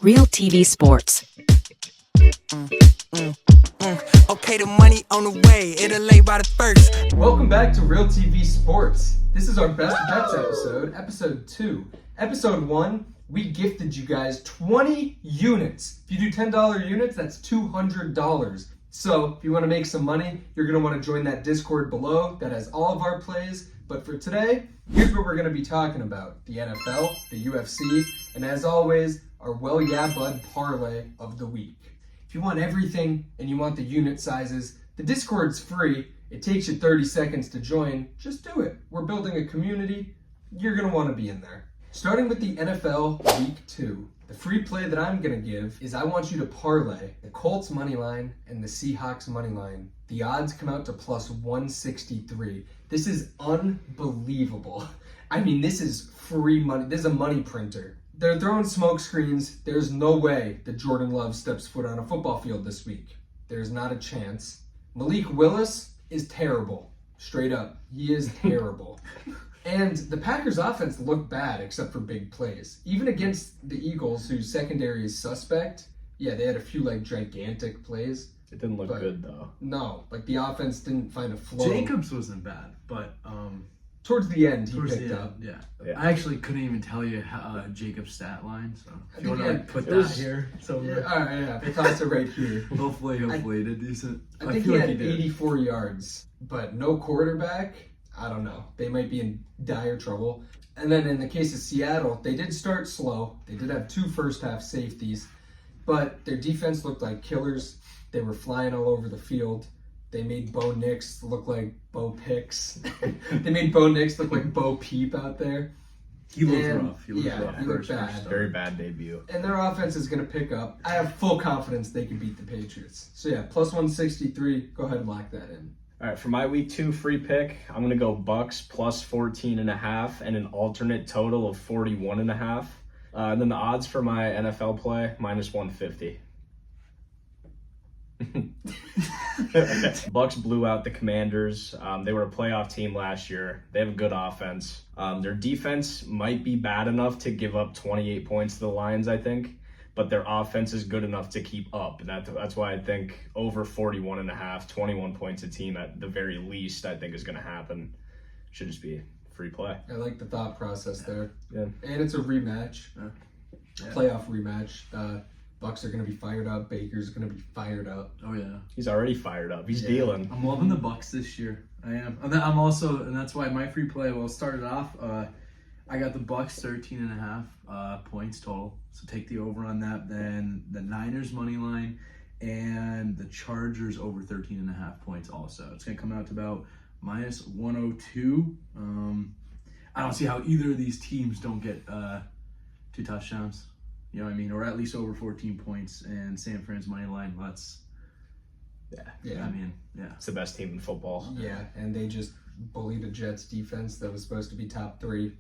Real TV Sports. Okay, the money on the way. It'll lay by the first. Welcome back to Real TV Sports. This is our Best Bets episode, episode 2. Episode 1, we gifted you guys 20 units. If you do $10 units, that's $200. So if you want to make some money, you're going to want to join that Discord below that has all of our plays. But for today, here's what we're going to be talking about. The NFL, the UFC, and as always, our Well Yeah Bud Parlay of the week. If you want everything and you want the unit sizes, the Discord's free. It takes you 30 seconds to join. Just do it. We're building a community. You're going to want to be in there. Starting with the NFL Week 2. The free play that I'm going to give is I want you to parlay the Colts money line and the Seahawks money line. The odds come out to plus 163. This is unbelievable. I mean, this is free money. This is a money printer. They're throwing smoke screens. There's no way that Jordan Love steps foot on a football field this week. There's not a chance. Malik Willis is terrible. Straight up. He is terrible. And the Packers offense looked bad except for big plays. Even against the Eagles, whose secondary is suspect, yeah, they had a few like gigantic plays. It didn't look good though. No, like the offense didn't find a flow. Jacobs wasn't bad, but towards the end he picked up. Yeah. Yeah. I actually couldn't even tell you Jacob's stat line, so if you want to yeah, like put it that was- here somewhere. Yeah, all right, yeah, I toss it right here. Hopefully he did decent. I think feel he like had did. 84 yards, but no quarterback. I don't know. They might be in dire trouble. And then in the case of Seattle, they did start slow. They did have 2 first-half safeties, but their defense looked like killers. They were flying all over the field. They made Bo Nix look like Bo Picks. They made Bo Nix look like Bo Peep out there. He looked And- rough. He looked yeah, rough. he looked first bad. start. Very bad debut. And their offense is going to pick up. I have full confidence they can beat the Patriots. So yeah, plus 163. Go ahead and lock that in. All right, for my week 2 free pick, I'm gonna go Bucks plus 14.5 and an alternate total of 41.5. And then the odds for my NFL play minus 150. Bucks blew out the Commanders. They were a playoff team last year. They have a good offense. Their defense might be bad enough to give up 28 points to the Lions, I think, but their offense is good enough to keep up. And that's why I think over 41.5, 21 points a team at the very least, I think is going to happen. Should just be free play. I like the thought process there. Yeah. And it's a rematch. Yeah. Playoff rematch. Bucks are going to be fired up. Baker's going to be fired up. Oh yeah. He's already fired up. He's Yeah. dealing. I'm loving the Bucks this year. I am. And then I'm also, and that's why my free play. Well, started off. I got the Bucks 13.5 points total. So take the over on that. Then the Niners money line and the Chargers over 13.5 points. Also, it's gonna come out to about minus 102. I don't see how either of these teams don't get 2 touchdowns. You know what I mean, or at least over 14 points. And San Fran's money line. Yeah. I mean, yeah. It's the best team in football. Yeah, and they just bullied a Jets defense that was supposed to be top 3.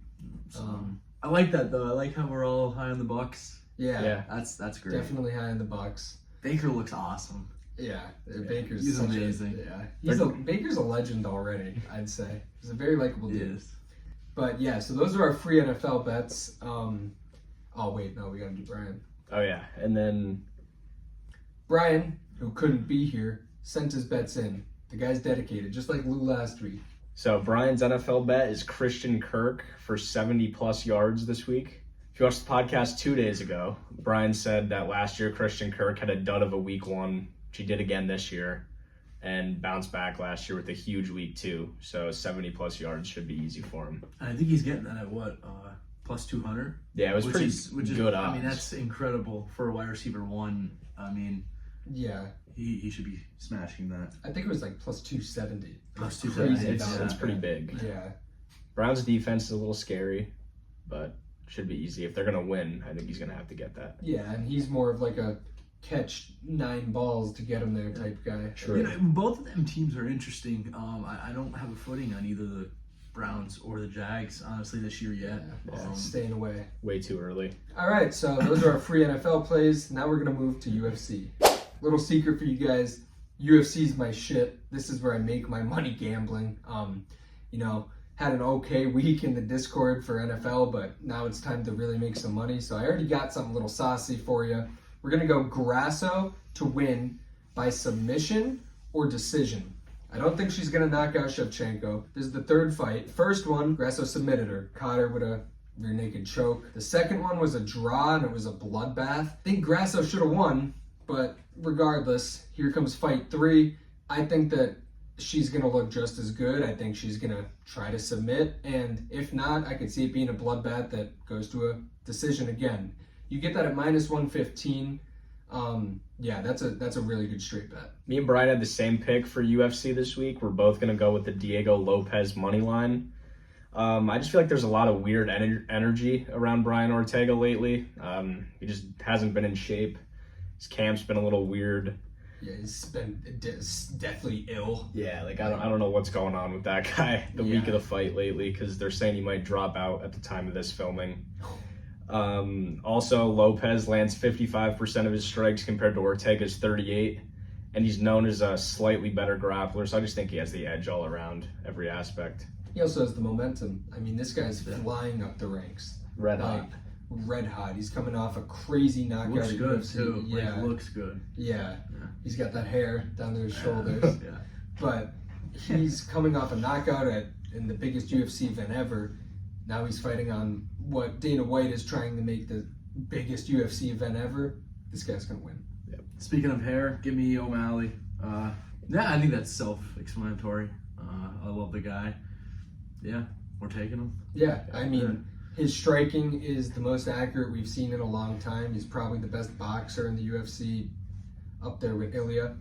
I like that though. I like how we're all high on the Bucks. Yeah, That's great. definitely high in the Bucks. Baker looks awesome. Yeah, Baker's He's such amazing. Baker's a legend already, I'd say. He's a very likable He dude. is. But yeah, so those are our free NFL bets. Oh wait, no, we gotta do Brian. Oh yeah, and then Brian, who couldn't be here, sent his bets in. The guy's dedicated, just like Lou last week. so Brian's NFL bet is Christian Kirk for 70 plus yards this week. If you watched the podcast 2 days ago, Brian said that last year Christian Kirk had a dud of a week 1, which he did again this year, and bounced back last year with a huge week 2. So 70 plus yards should be easy for him. I think he's getting that at what? Plus 200? Yeah, it was pretty good odds. I mean, that's incredible for a wide receiver 1. I mean, Yeah, he should be smashing that. I think it was like plus 270. Plus Crazy 270. about That's that. pretty big. Yeah. Browns defense is a little scary, but should be easy. If they're going to win, I think he's going to have to get that. Yeah, and he's more of like a catch 9 balls to get him there type guy. Sure. You know, both of them teams are interesting. I don't have a footing on either the Browns or the Jags, honestly, this year yet. Staying away. Way too early. All right, so those are our free NFL plays. Now we're going to move to UFC. Little secret for you guys, UFC's my shit. This is where I make my money gambling. You know, had an okay week in the Discord for NFL, but now it's time to really make some money. So I already got something a little saucy for you. We're going to go Grasso to win by submission or decision. I don't think she's going to knock out Shevchenko. This is the third fight. First one, Grasso submitted her, caught her with a rear naked choke. The second one was a draw, and it was a bloodbath. I think Grasso should have won, but regardless, here comes fight 3. I think that she's going to look just as good. I think she's going to try to submit, and if not, I could see it being a bloodbath that goes to a decision again. You get that at -115. Yeah, that's a really good straight bet. Me and Brian had the same pick for UFC this week. We're both going to go with the Diego Lopez money line. I just feel like there's a lot of weird energy around Brian Ortega lately. He just hasn't been in shape. His camp's been a little weird. Yeah, he's been deathly ill. Yeah, like I don't know what's going on with that guy the week of the fight lately, because they're saying he might drop out at the time of this filming. Also, Lopez lands 55% of his strikes compared to Ortega's 38, and he's known as a slightly better grappler, so I just think he has the edge all around every aspect. He also has the momentum. I mean, this guy's flying up the ranks. Red hot. Red hot. He's coming off a crazy knockout. Looks at good UFC. too. Yeah, Like, looks good. yeah. He's got that hair down to his shoulders. Yeah. But he's coming off a knockout in the biggest UFC event ever. Now he's fighting on what Dana White is trying to make the biggest UFC event ever. This guy's gonna win. Yep. Speaking of hair, give me O'Malley. Yeah, I think that's self-explanatory. I love the guy. Yeah, we're taking him. Yeah, I mean, his striking is the most accurate we've seen in a long time. He's probably the best boxer in the UFC, up there with Ilya.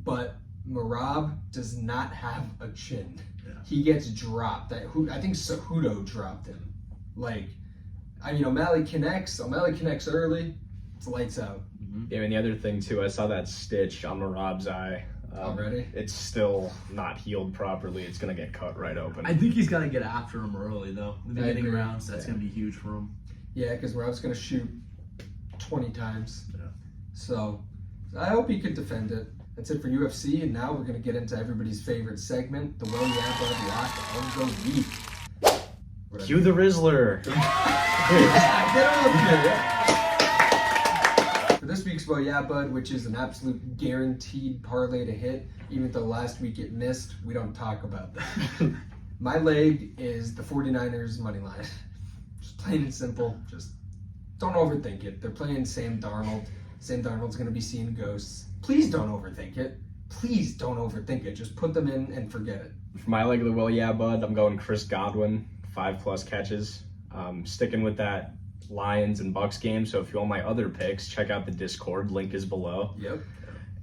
But Merab does not have a chin. Yeah. He gets dropped. I think Cejudo dropped him. Like, I mean, O'Malley connects early. It's lights out. Yeah, and the other thing too, I saw that stitch on Merab's eye. Already? It's still not healed properly. It's gonna get cut right open. I think he's got to get after him early, though. In the I beginning agree. rounds, that's going to be huge for him. Yeah, because Merab's going to shoot 20 times. Yeah. So I hope he could defend it. That's it for UFC, and now we're going to get into everybody's favorite segment, the Well Yeah Bud Lock of the Week. Cue the Rizzler. For this week's Well Yeah Bud, which is an absolute guaranteed parlay to hit, even though last week it missed, we don't talk about that. My leg is the 49ers money line. Just plain and simple. Just don't overthink it. They're playing Sam Darnold. Sam Darnold's going to be seeing ghosts. Please don't overthink it. Please don't overthink it. Just put them in and forget it. For my leg of the Well Yeah Bud, I'm going Chris Godwin, 5+ catches. Sticking with that Lions and Bucks game, so if you want my other picks, check out the Discord, link is below. Yep.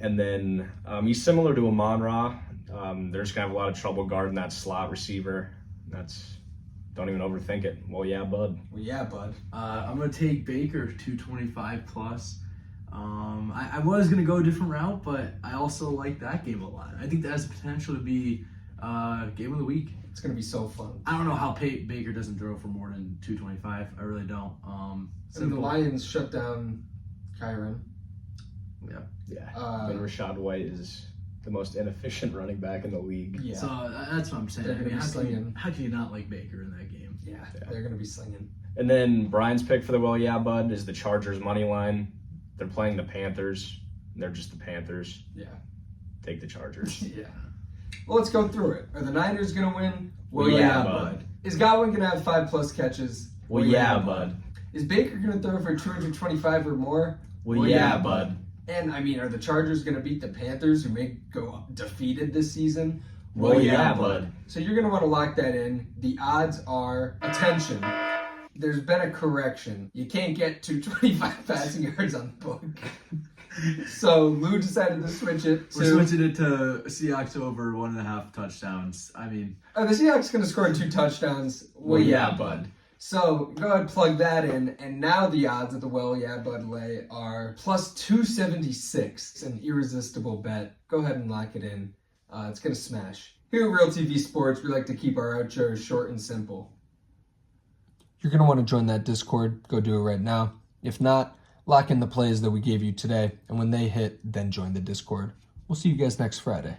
And then he's similar to Amon-Ra. They're just gonna have a lot of trouble guarding that slot receiver. Don't even overthink it. Well yeah, bud. Well, yeah, bud. I'm going to take Baker, 225 plus. I was going to go a different route, but I also like that game a lot. I think that has the potential to be game of the week. It's going to be so fun. I don't know how Baker doesn't throw for more than 225. I really don't. And the Lions shut down Kyron. Yeah. And Rashad White is the most inefficient running back in the league. Yeah. So that's what I'm saying. They're gonna be slinging. How can you not like Baker in that game? Yeah, they're going to be slinging. And then Brian's pick for the Well Yeah Bud is the Chargers money line. They're playing the Panthers. They're just the Panthers. Yeah. Take the Chargers. Yeah. Well, let's go through it. Are the Niners going to win? Well, yeah, bud. Is Godwin going to have 5+ catches? Well, yeah, bud. Is Baker going to throw for 225 or more? Well, yeah, bud. And, I mean, are the Chargers going to beat the Panthers, who may go defeated this season? Well, yeah, bud. So you're going to want to lock that in. The odds are, attention, there's been a correction. You can't get 225 passing yards on the book. So Lou decided to switch it to... We're switching it to Seahawks over 1.5 touchdowns. I mean... Are the Seahawks going to score 2 touchdowns? Well, yeah, bud. So go ahead, plug that in, and now the odds of the Well Yeah Bud lay are plus 276. It's an irresistible bet. Go ahead and lock it in. It's going to smash. Here at Real TV Sports, we like to keep our outros short and simple. You're going to want to join that Discord. Go do it right now. If not, lock in the plays that we gave you today, and when they hit, then join the Discord. We'll see you guys next Friday.